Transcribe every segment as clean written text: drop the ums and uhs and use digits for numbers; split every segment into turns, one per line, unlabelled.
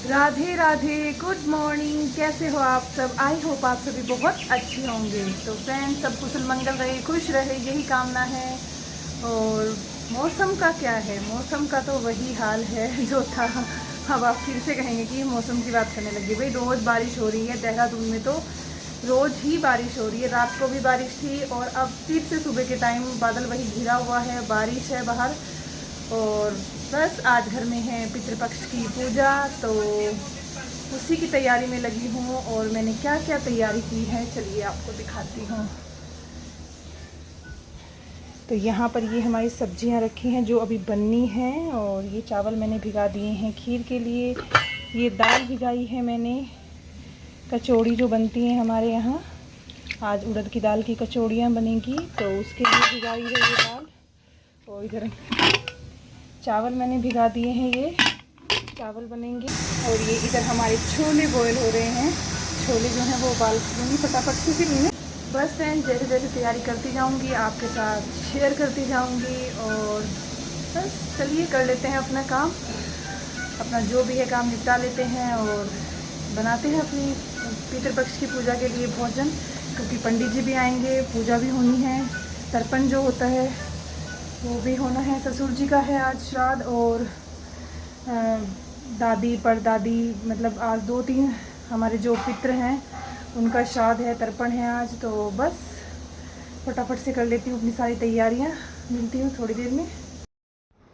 Radhe Radhe, good morning. कैसे हो आप सब? आई होप आप सभी बहुत अच्छे होंगे। तो फ्रेंड्स, सब कुशल मंगल रहे, खुश रहे, यही कामना है। और मौसम का क्या है? मौसम का तो वही हाल है जो था। अब आप फिर से कहेंगे कि मौसम की बात करने लगी। भाई, रोज़ बारिश हो रही है देहरादून में, तो रोज़ ही बारिश हो रही है। रात को भी बारिश थी और अब फिर से सुबह के टाइम बादल वही घिरा हुआ है, बारिश है बाहर। और बस आज घर में है पितृपक्ष की पूजा, तो उसी की तैयारी में लगी हूँ। और मैंने क्या क्या तैयारी की है, चलिए आपको दिखाती हूँ। तो यहाँ पर ये हमारी सब्जियाँ रखी हैं जो अभी बननी हैं। और ये चावल मैंने भिगा दिए हैं खीर के लिए। ये दाल भिगाई है मैंने, कचौड़ी जो बनती हैं हमारे यहाँ, आज उड़द की दाल की कचौड़ियाँ बनेंगी, तो उसके लिए भिगाई है ये दाल। और इधर चावल मैंने भिगा दिए हैं, ये चावल बनेंगे। और ये इधर हमारे छोले बॉयल हो रहे हैं। छोले जो हैं वो उबाल दूँगी फटाफट से फिर इन्हें। बस फ्रेंड, जैसे जैसे तैयारी करती जाऊँगी आपके साथ शेयर करती जाऊँगी। और बस चलिए कर लेते हैं अपना काम, अपना जो भी है काम निपटा लेते हैं और बनाते हैं अपनी पितृपक्ष की पूजा के लिए भोजन। क्योंकि पंडित जी भी आएंगे, पूजा भी होनी है, तर्पण जो होता है वो भी होना है। ससुर जी का है आज श्राद्ध, और दादी परदादी, मतलब आज 2-3 हमारे जो पितृ हैं उनका श्राद्ध है, तर्पण है आज। तो बस फटाफट से कर लेती हूँ अपनी सारी तैयारियाँ। मिलती हूँ थोड़ी देर में।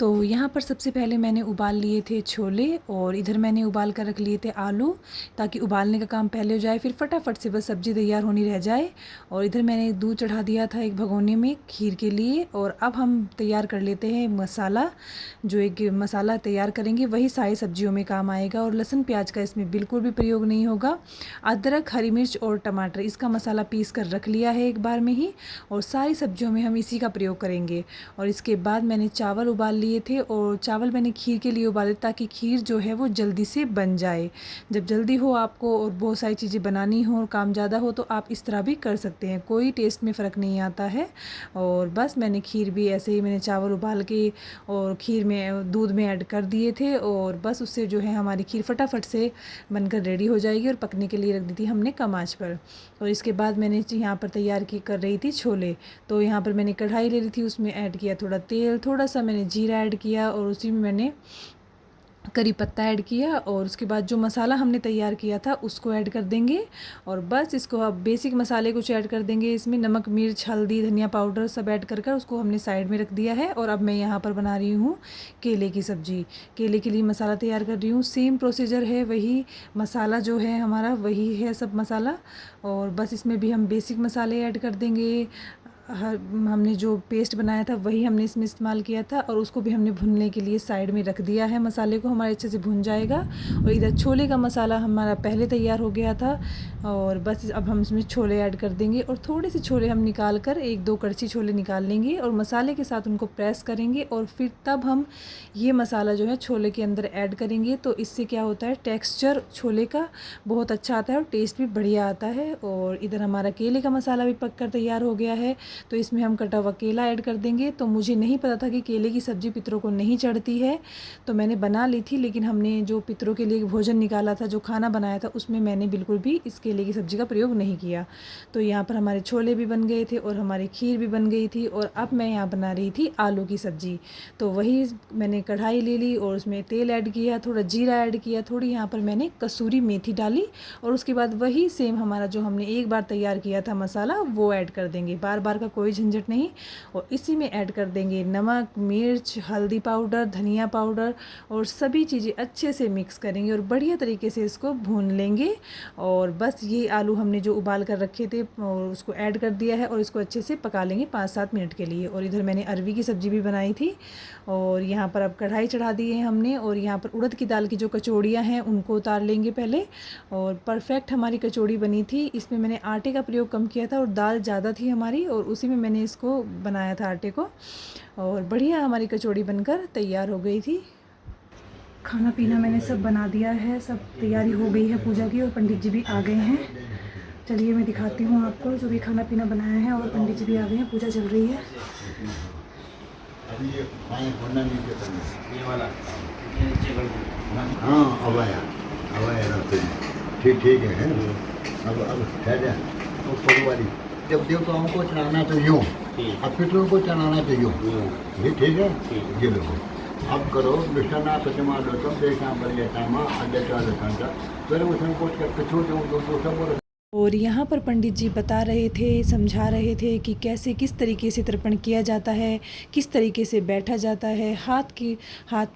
तो यहाँ पर सबसे पहले मैंने उबाल लिए थे छोले, और इधर मैंने उबाल कर रख लिए थे आलू, ताकि उबालने का काम पहले हो जाए, फिर फटाफट से बस सब्ज़ी तैयार होनी रह जाए। और इधर मैंने दूध चढ़ा दिया था एक भगोने में खीर के लिए। और अब हम तैयार कर लेते हैं मसाला। जो एक मसाला तैयार करेंगे वही सारी सब्जियों में काम आएगा, और लहसुन प्याज का इसमें बिल्कुल भी प्रयोग नहीं होगा। अदरक, हरी मिर्च और टमाटर, इसका मसाला पीस कर रख लिया है एक बार में ही, और सारी सब्जियों में हम इसी का प्रयोग करेंगे। और इसके बाद मैंने चावल उबाल लिए थे, और चावल मैंने खीर के लिए उबाले ताकि खीर जो है वो जल्दी से बन जाए। जब जल्दी हो आपको और बहुत सारी चीज़ें बनानी हो और काम ज़्यादा हो, तो आप इस तरह भी कर सकते हैं, कोई टेस्ट में फ़र्क नहीं आता है। और बस मैंने खीर भी ऐसे ही, मैंने चावल उबाल के और खीर में दूध में ऐड कर दिए थे, और बस उससे जो है हमारी खीर फटाफट से बनकर रेडी हो जाएगी। और पकने के लिए रख दी थी हमने कम आँच पर। और इसके बाद मैंने यहाँ पर तैयार की कर रही थी छोले। तो यहाँ पर मैंने कढ़ाई ले ली थी, उसमें ऐड किया थोड़ा तेल, थोड़ा सा मैंने जीरा ऐड किया, और उसी में मैंने करी पत्ता ऐड किया। और उसके बाद जो मसाला हमने तैयार किया था उसको ऐड कर देंगे। और बस इसको अब बेसिक मसाले कुछ ऐड कर देंगे इसमें, नमक, मिर्च, हल्दी, धनिया पाउडर सब ऐड कर उसको हमने साइड में रख दिया है। और अब मैं यहाँ पर बना रही हूँ केले की सब्ज़ी। केले के लिए मसाला तैयार कर रही हूँ, सेम प्रोसीजर है, वही मसाला जो है हमारा वही है सब मसाला। और बस इसमें भी हम बेसिक मसाले ऐड कर देंगे। हमने जो पेस्ट बनाया था वही हमने इसमें इस्तेमाल किया था, और उसको भी हमने भुनने के लिए साइड में रख दिया है। मसाले को हमारे अच्छे से भुन जाएगा। और इधर छोले का मसाला हमारा पहले तैयार हो गया था। और बस अब हम इसमें छोले ऐड कर देंगे, और थोड़े से छोले हम निकाल कर 1-2 कड़छी छोले निकाल लेंगे, और मसाले के साथ उनको प्रेस करेंगे। और फिर तब हम ये मसाला जो है छोले के अंदर ऐड करेंगे। तो इससे क्या होता है, टेक्स्चर छोले का बहुत अच्छा आता है और टेस्ट भी बढ़िया आता है। और इधर हमारा केले का मसाला भी पक कर तैयार हो गया है। तो इसमें हम कटा हुआ केला ऐड कर देंगे। तो मुझे नहीं पता था कि केले की सब्ज़ी पितरों को नहीं चढ़ती है, तो मैंने बना ली थी, लेकिन हमने जो पितरों के लिए भोजन निकाला था, जो खाना बनाया था, उसमें मैंने बिल्कुल भी इस केले की सब्ज़ी का प्रयोग नहीं किया। तो यहाँ पर हमारे छोले भी बन गए थे और हमारी खीर भी बन गई थी। और अब मैं यहाँ बना रही थी आलू की सब्ज़ी। तो वही मैंने कढ़ाई ले ली और उसमें तेल ऐड किया, थोड़ा जीरा ऐड किया, थोड़ी यहाँ पर मैंने कसूरी मेथी डाली। और उसके बाद वही सेम हमारा जो हमने एक बार तैयार किया था मसाला, वो ऐड कर देंगे, बार बार का कोई झंझट नहीं। और इसी में ऐड कर देंगे नमक, मिर्च, हल्दी पाउडर, धनिया पाउडर, और सभी चीज़ें अच्छे से मिक्स करेंगे और बढ़िया तरीके से इसको भून लेंगे। और बस ये आलू हमने जो उबाल कर रखे थे और उसको ऐड कर दिया है, और इसको अच्छे से पका लेंगे 5-7 मिनट के लिए। और इधर मैंने अरवी की सब्ज़ी भी बनाई थी। और यहाँ पर अब कढ़ाई चढ़ा दी है हमने, और यहाँ पर उड़द की दाल की जो कचौड़ियाँ हैं उनको उतार लेंगे पहले। और परफेक्ट हमारी कचौड़ी बनी थी। इसमें मैंने आटे का प्रयोग कम किया था और दाल ज़्यादा थी हमारी, और उसी में मैंने इसको बनाया था आटे को। और बढ़िया हमारी कचौड़ी बनकर तैयार हो गई थी। खाना पीना मैंने सब बना दिया है, सब तैयारी हो गई है पूजा की, और पंडित जी भी आ गए हैं। चलिए मैं दिखाती हूँ आपको जो भी खाना पीना बनाया है, और पंडित जी भी आ गए हैं, पूजा चल रही है।
अभी ये वाला हाँ अब आया। ठीक ठीक है। अब ठहर जा। ऊपर वाली जब देवताओं को चढ़ाना तो यूँ, अब पितरों को चढ़ाना तो यूँ, ये ठीक है। ये लो अब करो विश्वनाथ सत्यमालोकम देशांबरियतामा अध्यक्षालकांता फिर उसमें कुछ पिछू जो सब।
और यहाँ पर पंडित जी बता रहे थे, समझा रहे थे कि कैसे किस तरीके से तर्पण किया जाता है, किस तरीके से बैठा जाता है, हाथ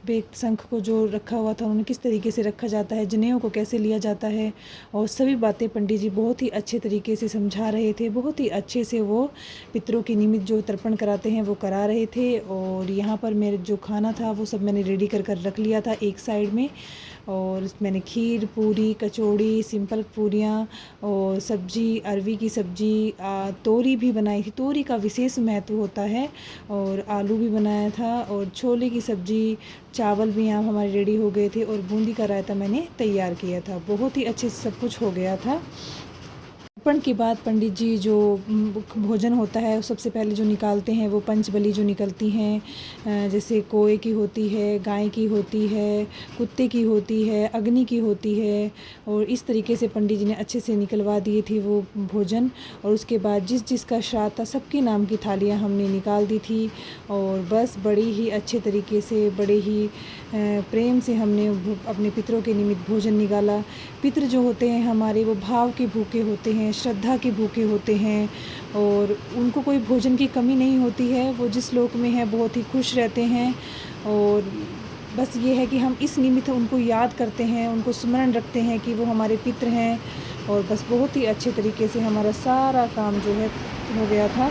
पे शंख को जो रखा हुआ था उन्हें किस तरीके से रखा जाता है, जनेऊ को कैसे लिया जाता है, और सभी बातें पंडित जी बहुत ही अच्छे तरीके से समझा रहे थे। बहुत ही अच्छे से वो पितरों के निमित्त जो तर्पण कराते हैं वो करा रहे थे। और यहाँ पर मेरे जो खाना था वो सब मैंने रेडी कर रख लिया था एक साइड में, और मैंने खीर, पूरी, कचौड़ी, सिंपल पूरियाँ और सब्जी, अरवी की सब्जी, तोरी भी बनाई थी। तोरी का विशेष महत्व होता है। और आलू भी बनाया था, और छोले की सब्जी, चावल भी यहाँ हमारे रेडी हो गए थे, और बूंदी का रायता मैंने तैयार किया था। बहुत ही अच्छे से सब कुछ हो गया था। तर्पण के बाद पंडित जी जो भोजन होता है सबसे पहले जो निकालते हैं वो पंचबली जो निकलती हैं, जैसे कोए की होती है, गाय की होती है, कुत्ते की होती है, अग्नि की होती है, और इस तरीके से पंडित जी ने अच्छे से निकलवा दिए थे वो भोजन। और उसके बाद जिस जिसका श्राद्ध था सबके नाम की थालियाँ हमने निकाल दी थी, और बस बड़ी ही अच्छे तरीके से, बड़े ही प्रेम से हमने अपने पितरों के निमित्त भोजन निकाला। पितृ जो होते हैं हमारे वो भाव के भूखे होते हैं, श्रद्धा के भूखे होते हैं, और उनको कोई भोजन की कमी नहीं होती है। वो जिस लोक में है बहुत ही खुश रहते हैं। और बस ये है कि हम इस निमित्त उनको याद करते हैं, उनको स्मरण रखते हैं कि वो हमारे पितृ हैं। और बस बहुत ही अच्छे तरीके से हमारा सारा काम जो है हो गया था।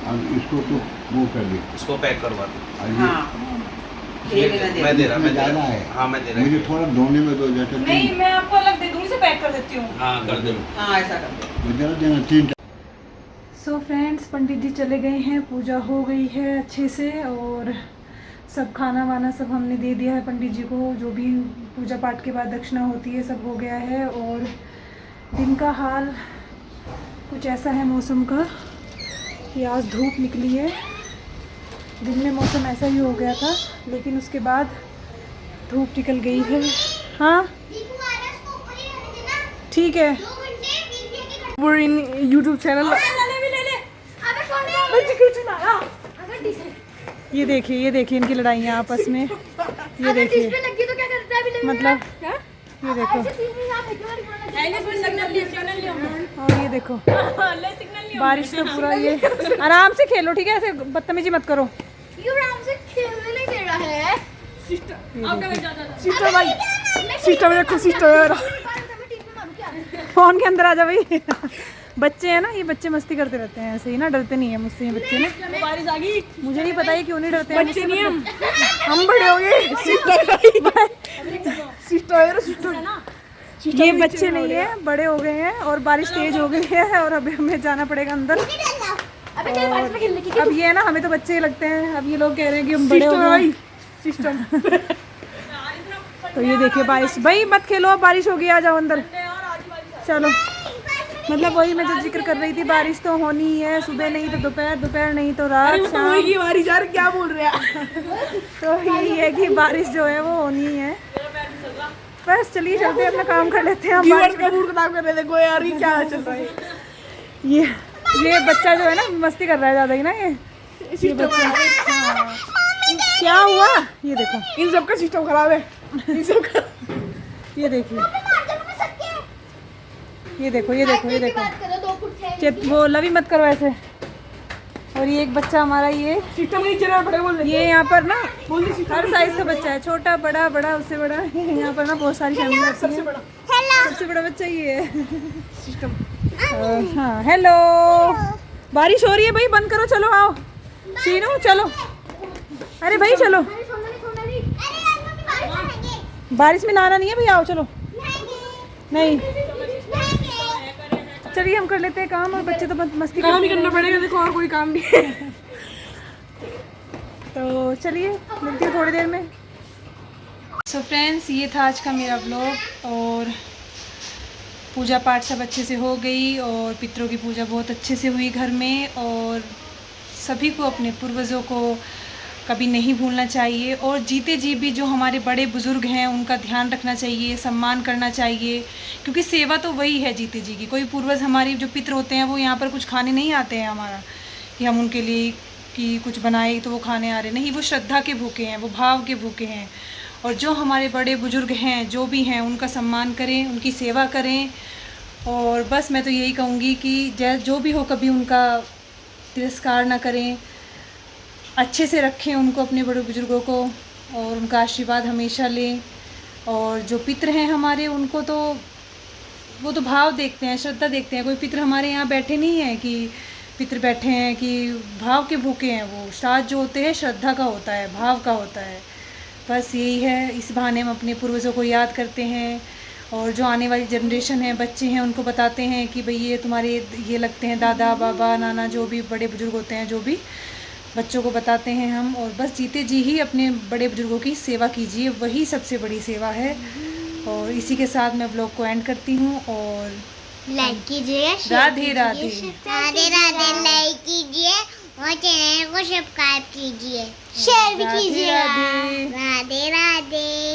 अब इसको तो वो कर दे,
इसको पैक करवा दो।
मैं दे रहा है।
हाँ मैं दे रहा
मुझे थोड़ा धोने में दो जाते।
नहीं, मैं आपको अलग दे दूँगी, से पैक कर देती हूँ।
हाँ कर दो।
हाँ ऐसा कर दो।
मुझे देना 3।
सो फ्रेंड्स, पंडित जी चले गए हैं, पूजा हो गई है अच्छे से, और सब खाना वाना सब हमने दे दिया है पंडित जी को। जो भी पूजा पाठ के बाद दक्षिणा होती है सब हो गया है। और दिन का हाल कुछ ऐसा है मौसम का कि आज धूप निकली है। दिन में मौसम ऐसा ही हो गया था, लेकिन उसके बाद धूप निकल गई है। हाँ ठीक है। वो इन यूट्यूब चैनल ये देखिए इनकी लड़ाइयाँ आपस में। ये देखिए मतलब ये देखो, और ये देखो बारिश तो पूरा ये आराम से खेलो, ठीक है, ऐसे बदतमीजी मत करो। सिस्टर भाई, सिस्टर देखो, सिस्टर फोन के अंदर आ जा भाई। बच्चे हैं ना, ये बच्चे मस्ती करते रहते हैं ऐसे ही ना, डरते नहीं है मुझसे ये बच्चे ना। बारिश आ गई, मुझे नहीं पता है क्यों नहीं डरते हैं बच्चे। नहीं हम बड़े हो गए। ये बच्चे नहीं है, बड़े हो गए हैं, और बारिश तेज हो गई है, और अभी हमें जाना पड़ेगा अंदर। अब ये है ना, हमें तो बच्चे ही लगते हैं। अब ये लोग कह रहे हैं कि हम बड़े हो गए सिस्टम। तो ये देखिए बारिश, भाई मत खेलो, अब बारिश होगी, आ जाओ अंदर। चलो, मतलब वही मैं जो जिक्र कर रही थी, बारिश तो होनी ही है, सुबह नहीं तो दोपहर, दोपहर नहीं तो रात, शाम। बारिश यार क्या बोल रहे हैं। तो यही है कि बारिश जो है वो होनी ही है। बस चलिए चलते हैं, अपना काम कर लेते हैं। बारिश का मूड खराब कर रहे थे, यार ये क्या चल रहा है। ये बच्चा जो है ना मस्ती कर रहा है ज़्यादा ही ना। ये बच्चा, हाँ। क्या हुआ, ये देखो इन सब का सिस्टम खराब है। इन सब का ये देखिए, ये देखो, ये देखो, ये देखो, वो लवी मत करो ऐसे। और ये एक बच्चा हमारा, ये यहाँ पर ना हर साइज का बच्चा है, छोटा बड़ा, बड़ा उससे बड़ा। यहाँ पर ना बहुत सारी फैमिली रहती है। सबसे बड़ा बच्चा ये है। हाँ हेलो, बारिश हो रही है भाई, बंद करो, चलो आओ शीनू, चलो। अरे भाई चलो, बारिश में नहाना नहीं है भाई, आओ चलो। नहीं चलिए हम कर लेते हैं काम, और बच्चे तो मस्ती काम ही करना पड़ेगा, देखो और कोई काम नहीं है। तो चलिए मिलती हूँ थोड़ी देर में। सो फ्रेंड्स, ये था आज का मेरा ब्लॉग, और पूजा पाठ सब अच्छे से हो गई, और पितरों की पूजा बहुत अच्छे से हुई घर में, और सभी को, अपने पूर्वजों को कभी नहीं भूलना चाहिए। और जीते जी भी जो हमारे बड़े बुज़ुर्ग हैं उनका ध्यान रखना चाहिए, सम्मान करना चाहिए, क्योंकि सेवा तो वही है जीते जी की। कोई पूर्वज हमारे जो पितृ होते हैं वो यहाँ पर कुछ खाने नहीं आते हैं हमारा कि हम उनके लिए कि कुछ बनाए तो वो खाने आ रहे, नहीं, वो श्रद्धा के भूखे हैं, वो भाव के भूखे हैं। और जो हमारे बड़े बुज़ुर्ग हैं जो भी हैं उनका सम्मान करें, उनकी सेवा करें। और बस मैं तो यही कहूँगी कि जो भी हो कभी उनका तिरस्कार ना करें, अच्छे से रखें उनको, अपने बड़े बुज़ुर्गों को, और उनका आशीर्वाद हमेशा लें। और जो पितृ हैं हमारे उनको तो वो तो भाव देखते हैं, श्रद्धा देखते हैं। कोई पितृ हमारे यहाँ बैठे नहीं हैं कि पितृ बैठे हैं कि भाव के भूखे हैं। वो श्राद्ध जो होते हैं श्रद्धा का होता है, भाव का होता है। बस यही है, इस बहाने हम अपने पूर्वजों को याद करते हैं। और जो आने वाली जनरेशन है, बच्चे हैं, उनको बताते हैं कि भाई ये तुम्हारे ये लगते हैं दादा बाबा नाना, जो भी बड़े बुज़ुर्ग होते हैं, जो भी बच्चों को बताते हैं हम। और बस जीते जी ही अपने बड़े बुज़ुर्गों की सेवा कीजिए, वही सबसे बड़ी सेवा है। और इसी के साथ मैं ब्लॉग को एंड करती हूँ। और
लाइक कीजिए,
राधे राधे।
राधे राधे, लाइक कीजिए और चैनल को सब्सक्राइब कीजिए, शेयर भी
राधे
कीजिए।
राधे।
राधे राधे।